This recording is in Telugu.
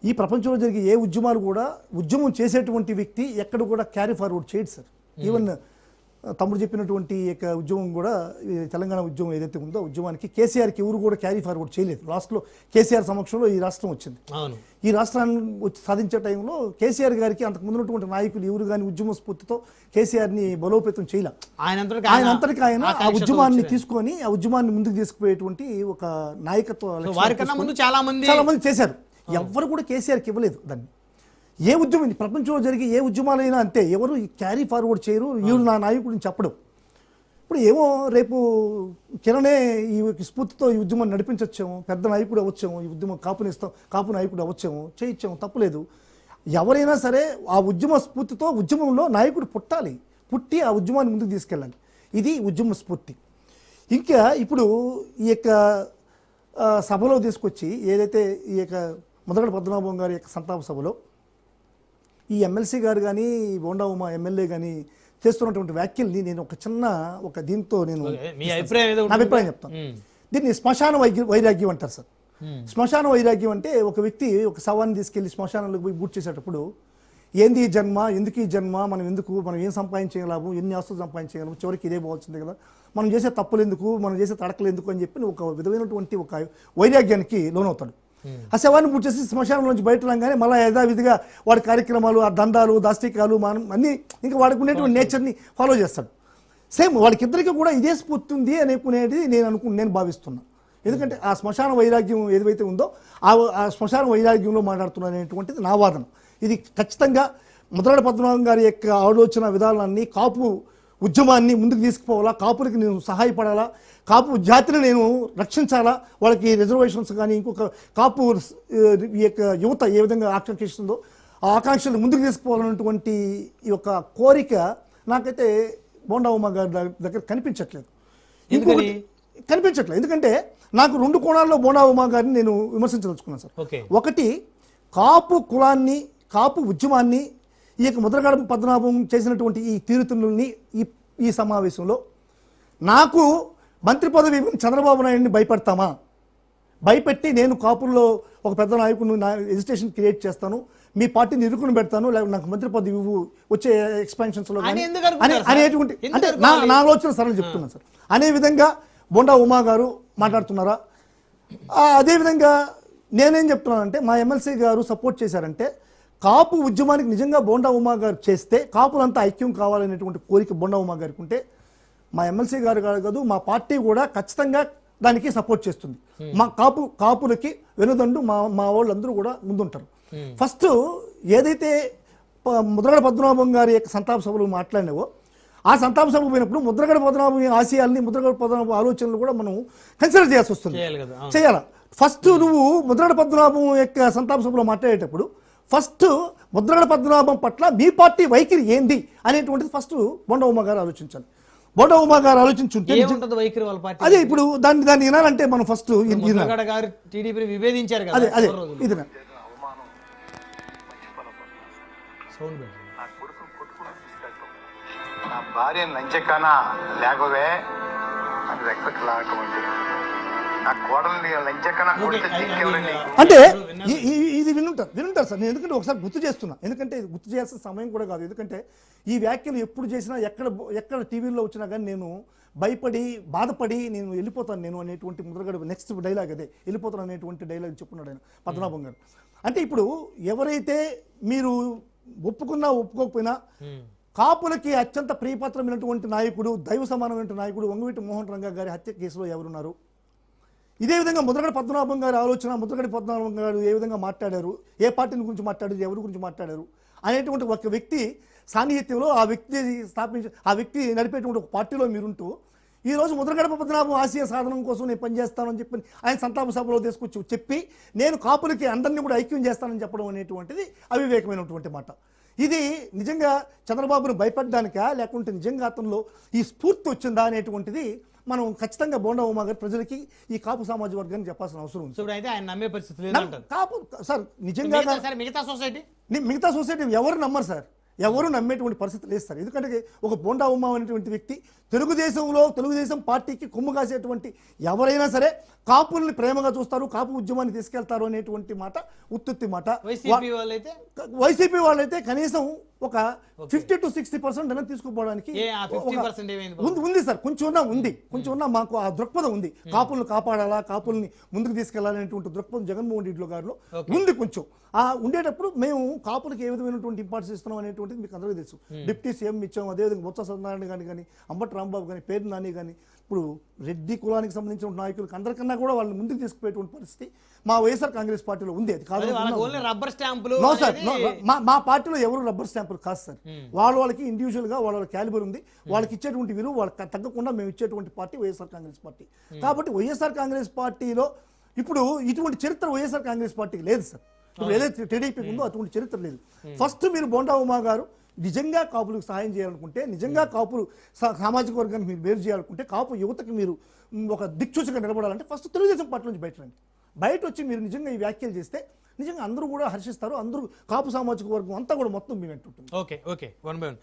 ఈ ప్రపంచంలో జరిగే ఏ ఉద్యమాలు కూడా ఉద్యమం చేసేటువంటి వ్యక్తి ఎక్కడ కూడా క్యారీ ఫార్వర్డ్ చేయడు సార్. ఈవెన్ తమ్ముడు చెప్పినటువంటి యొక్క ఉద్యమం కూడా తెలంగాణ ఉద్యమం ఏదైతే ఉందో ఉద్యమానికి కేసీఆర్కి ఎవరు కూడా క్యారీ ఫార్వర్డ్ చేయలేదు. లాస్ట్లో కేసీఆర్ సమక్షంలో ఈ రాష్ట్రం వచ్చింది. ఈ రాష్ట్రాన్ని వచ్చి సాధించే టైంలో కేసీఆర్ గారికి అంతకు ముందున్నటువంటి నాయకులు ఎవరు కానీ ఉద్యమ స్ఫూర్తితో కేసీఆర్ని బలోపేతం చేయలే. ఆయన అంతటికి ఆయన ఆ ఉద్యమాన్ని తీసుకొని ఆ ఉద్యమాన్ని ముందుకు తీసుకుపోయేటువంటి ఒక నాయకత్వం చాలా మంది చేశారు. ఎవ్వరు కూడా కేసీఆర్కి ఇవ్వలేదు దాన్ని. ఏ ఉద్యమం ప్రపంచంలో జరిగే ఏ ఉద్యమాలైనా అంతే, ఎవరు క్యారీ ఫార్వర్డ్ చేయరు, వీళ్ళు నా నాయకుడిని చెప్పడం. ఇప్పుడు ఏమో రేపు కిరణే ఈ స్ఫూర్తితో ఈ ఉద్యమం నడిపించచ్చేమో, పెద్ద నాయకుడు అవ్వచ్చేమో, ఈ ఉద్యమం కాపు నాయకుడు అవ్వచ్చేమో, చేయించాము, తప్పులేదు. ఎవరైనా సరే ఆ ఉద్యమ స్ఫూర్తితో ఉద్యమంలో నాయకుడు పుట్టి ఆ ఉద్యమాన్ని ముందుకు తీసుకెళ్ళాలి. ఇది ఉద్యమ స్ఫూర్తి. ఇంకా ఇప్పుడు ఈ యొక్క సభలో తీసుకొచ్చి ఏదైతే ఈ యొక్క ముద్రగడ పద్మనాభం గారి యొక్క సంతాప సభలో ఈ ఎమ్మెల్సీ గారు కానీ బోండా ఉమా ఎమ్మెల్యే కానీ చేస్తున్నటువంటి వ్యాఖ్యల్ని నేను ఒక దీంతో నేను నా అభిప్రాయం చెప్తాను. దీన్ని శ్మశాన వైరాగ్యం అంటారు సార్. శ్మశాన వైరాగ్యం అంటే ఒక వ్యక్తి ఒక శవాన్ని తీసుకెళ్లి శ్మశానంలోకి పోయి బూట్ చేసేటప్పుడు ఏంది ఈ జన్మ, ఎందుకు ఈ జన్మ, మనం ఏం సంపాదించగలము, ఎన్ని ఆస్తులు సంపాదించగలము, చివరికి ఇదే పోవాల్సిందే కదా, మనం చేసే తప్పులు ఎందుకు, మనం చేసే తడకలు ఎందుకు అని చెప్పి ఒక విధమైనటువంటి ఒక వైరాగ్యానికి లోనవుతాడు. ఆ శవాన్ని పూర్తి చేసి శ్మశానం నుంచి బయట రాగానే మళ్ళీ యథావిధిగా వాడి కార్యక్రమాలు, ఆ దండాలు, దాష్టికాలు, అన్నీ ఇంకా వాడికి ఉండేటువంటి నేచర్ని ఫాలో చేస్తాడు. సేమ్ వాళ్ళకిద్దరికి కూడా ఇదే స్ఫూర్తి ఉంది అనుకునేది నేను భావిస్తున్నాను. ఎందుకంటే ఆ శ్మశాన వైరాగ్యం ఏదైతే ఉందో ఆ శ్మశాన వైరాగ్యంలో మాట్లాడుతున్నాను అనేటువంటిది నా వాదన. ఇది ఖచ్చితంగా ముద్రగడ పద్మనాభం గారి యొక్క ఆలోచన విధానాన్ని, కాపు ఉద్యమాన్ని ముందుకు తీసుకుపోవాలా, కాపులకి నేను సహాయపడాలా, కాపు జాతిని నేను రక్షించాలా, వాళ్ళకి రిజర్వేషన్స్ కానీ ఇంకొక కాపు ఈ యొక్క యువత ఏ విధంగా ఆకాంక్షిస్తుందో ఆ ఆకాంక్షలు ముందుకు తీసుకుపోవాలన్నటువంటి ఈ యొక్క కోరిక నాకైతే బోండా ఉమా గారి దగ్గర కనిపించట్లేదు. ఎందుకంటే నాకు రెండు కోణాల్లో బోండా ఉమా గారిని నేను విమర్శించదలుచుకున్నాను సార్. ఒకటి, కాపు కులాన్ని, కాపు ఉద్యమాన్ని ఈ యొక్క ముద్రగడ పద్మనాభం చేసినటువంటి ఈ తీరుతుల్ని ఈ సమావేశంలో నాకు మంత్రి పదవి చంద్రబాబు నాయుడిని భయపెట్టి నేను కాపుల్లో ఒక పెద్ద నాయకుడిని ఎజిటేషన్ క్రియేట్ చేస్తాను, మీ పార్టీని ఇరుకుని పెడతాను, లేకపోతే నాకు మంత్రి పదవి వచ్చే ఎక్స్పాన్షన్స్లో అనేటువంటి అంటే నా ఆలోచన సరళ చెప్తున్నాను సార్. అనే విధంగా బోండా ఉమా గారు మాట్లాడుతున్నారా? అదేవిధంగా నేనేం చెప్తున్నానంటే మా ఎమ్మెల్సీ గారు సపోర్ట్ చేశారంటే కాపు ఉద్యమానికి నిజంగా బోండా ఉమా గారు చేస్తే కాపులంతా ఐక్యం కావాలనేటువంటి కోరిక బోండా ఉమా గారికి ఉంటే మా ఎమ్మెల్సీ గారు కాదు, మా పార్టీ కూడా ఖచ్చితంగా దానికి సపోర్ట్ చేస్తుంది. మా కాపులకి వెనుదండు మా వాళ్ళందరూ కూడా ముందుంటారు. ఫస్ట్ ఏదైతే ముద్రగడ పద్మనాభం గారి యొక్క సంతాప సభలు మాట్లాడినావో ఆ సంతాప సభ పోయినప్పుడు ముద్రగడ పద్మనాభం ఆశయాల్ని, ముద్రగడ పద్మనాభం ఆలోచనలు కూడా మనం కన్సిడర్ చేయాల్సి వస్తుంది, చేయాలా. ఫస్ట్ నువ్వు ముద్రగడ పద్మనాభం యొక్క సంతాప సభలో మాట్లాడేటప్పుడు ఫస్ట్ ముద్రగడ పద్మనాభం పట్ల మీ పార్టీ వైఖరి ఏంది అనేటువంటిది ఫస్ట్ బోండా ఉమా గారు ఆలోచించాలి. బోండా ఉమా గారు ఆలోచించుంటే అదే ఇప్పుడు దాన్ని వినాలంటే మనం ఫస్ట్ విభేదించారు. అదే ఇది నా భార్య లంచకానా లేకవే అని రెక్కకి లాగమండి, నా కోడల్ని లంచకానా అంటే ఇది వినుంటారు సార్. నేను ఎందుకంటే ఒకసారి గుర్తు చేస్తున్నా, ఎందుకంటే గుర్తు చేయాల్సిన సమయం కూడా కాదు. ఎందుకంటే ఈ వ్యాఖ్యలు ఎప్పుడు చేసినా ఎక్కడ టీవీలో వచ్చినా కానీ నేను భయపడి బాధపడి నేను వెళ్ళిపోతాను నేను అనేటువంటి ముద్రగడ నెక్స్ట్ డైలాగ్ అదే వెళ్ళిపోతాను అనేటువంటి డైలాగ్ చెప్పున్నాడు ఆయన పద్మనాభం గారు. అంటే ఇప్పుడు ఎవరైతే మీరు ఒప్పుకున్నా ఒప్పుకోకపోయినా కాపులకి అత్యంత ప్రియపత్రమైనటువంటి నాయకుడు, దైవ సమానమైన నాయకుడు వంగవీటి మోహన్ రంగా గారి హత్య కేసులో ఎవరున్నారు? ఇదే విధంగా ముద్రగడ పద్మనాభం గారి ఆలోచన, ముద్రగడ పద్మనాభం గారు ఏ విధంగా మాట్లాడారు, ఏ పార్టీని గురించి మాట్లాడారు, ఎవరి గురించి మాట్లాడారు అనేటువంటి ఒక వ్యక్తి సాన్నిహిత్యంలో ఆ వ్యక్తి నడిపేటువంటి ఒక పార్టీలో మీరుంటూ ఈరోజు ముద్రగడ పద్మనాభం ఆశయ సాధనం కోసం నేను పనిచేస్తానని చెప్పి ఆయన సంతాప సభలో తీసుకొచ్చి చెప్పి నేను కాపులకి అందరినీ కూడా ఐక్యం చేస్తానని చెప్పడం అనేటువంటిది అవివేకమైనటువంటి మాట. ఇది నిజంగా చంద్రబాబును భయపడడానికా లేకుంటే నిజంగా అతనిలో ఈ స్ఫూర్తి వచ్చిందా అనేటువంటిది మనం ఖచ్చితంగా బోండా ఉమా గారి ప్రజలకి ఈ కాపు సామాజిక వర్గాన్ని చెప్పాల్సిన అవసరం ఉంది. అయితే ఆయన నమ్మే పరిస్థితి లేదు కాపు సార్. నిజంగా మిగతా సొసైటీ ఎవరు నమ్మరు సార్, ఎవరు నమ్మేటువంటి పరిస్థితి లేదు సార్. ఎందుకంటే ఒక బోండా ఉమా అనేటువంటి వ్యక్తి తెలుగుదేశం పార్టీకి కొమ్ము కాసేటువంటి ఎవరైనా సరే కాపుల్ని ప్రేమగా చూస్తారు, కాపు ఉద్యమాన్ని తీసుకెళ్తారు అనేటువంటి మాట ఉత్తుత్తి మాట. వైసీపీ వాళ్ళైతే కనీసం ఒక 50 to 60% అయినా తీసుకుపోవడానికి ఉంది సార్. కొంచెం ఉన్నా మాకు ఆ దృక్పథం ఉంది. కాపుల్ని కాపాడాలా, కాపుల్ని ముందుకు తీసుకెళ్లాలనేటువంటి దృక్పథం జగన్మోహన్ రెడ్డి గారిలో ఉంది. కొంచెం ఆ ఉండేటప్పుడు మేము కాపులకు ఏ విధమైనటువంటి ఇంపార్టెన్స్ ఇస్తున్నాం అనేటువంటిది మీకు అందరికీ తెలుసు. డిప్యూటీ సీఎం ఇచ్చాం, అదేవిధంగా బొత్స సత్యనారాయణ కానీ అంబటి రాంబాబు కానీ పేరు నాని కానీ ఇప్పుడు రెడ్డి కులానికి సంబంధించిన నాయకులకు అందరికన్నా కూడా వాళ్ళని ముందుకు తీసుకుపోయేటువంటి పరిస్థితి మా వైఎస్ఆర్ కాంగ్రెస్ పార్టీలో ఉంది. అది కాదు మా పార్టీలో ఎవరు రబ్బర్ స్టాంపులు కాదు సార్. వాళ్ళకి ఇండివిజువల్ గా వాళ్ళ క్యాలిబర్ ఉంది. వాళ్ళకి ఇచ్చేటువంటి విలువ వాళ్ళకి తగ్గకుండా మేము ఇచ్చేటువంటి పార్టీ వైఎస్ఆర్ కాంగ్రెస్ పార్టీ. కాబట్టి వైఎస్ఆర్ కాంగ్రెస్ పార్టీలో ఇప్పుడు ఇటువంటి చరిత్ర వైఎస్ఆర్ కాంగ్రెస్ పార్టీకి లేదు సార్. ఇప్పుడు ఏదైతే టీడీపీకి ఉందో అటువంటి చరిత్ర లేదు. ఫస్ట్ మీరు బోండా ఉమా గారు నిజంగా కాపులకు సహాయం చేయాలనుకుంటే, నిజంగా కాపులు సామాజిక వర్గానికి మీరు వేరు చేయాలనుకుంటే, కాపు యువతకి మీరు ఒక దిక్సూచిగా నిలబడాలంటే ఫస్ట్ తెలుగుదేశం పార్టీ నుంచి బయట వచ్చి మీరు నిజంగా ఈ వ్యాఖ్యలు చేస్తే నిజంగా అందరూ కూడా హర్షిస్తారు. అందరూ కాపు సామాజిక వర్గం అంతా కూడా మొత్తం మీ వెంట ఉంటుంది. Okay 1 by 1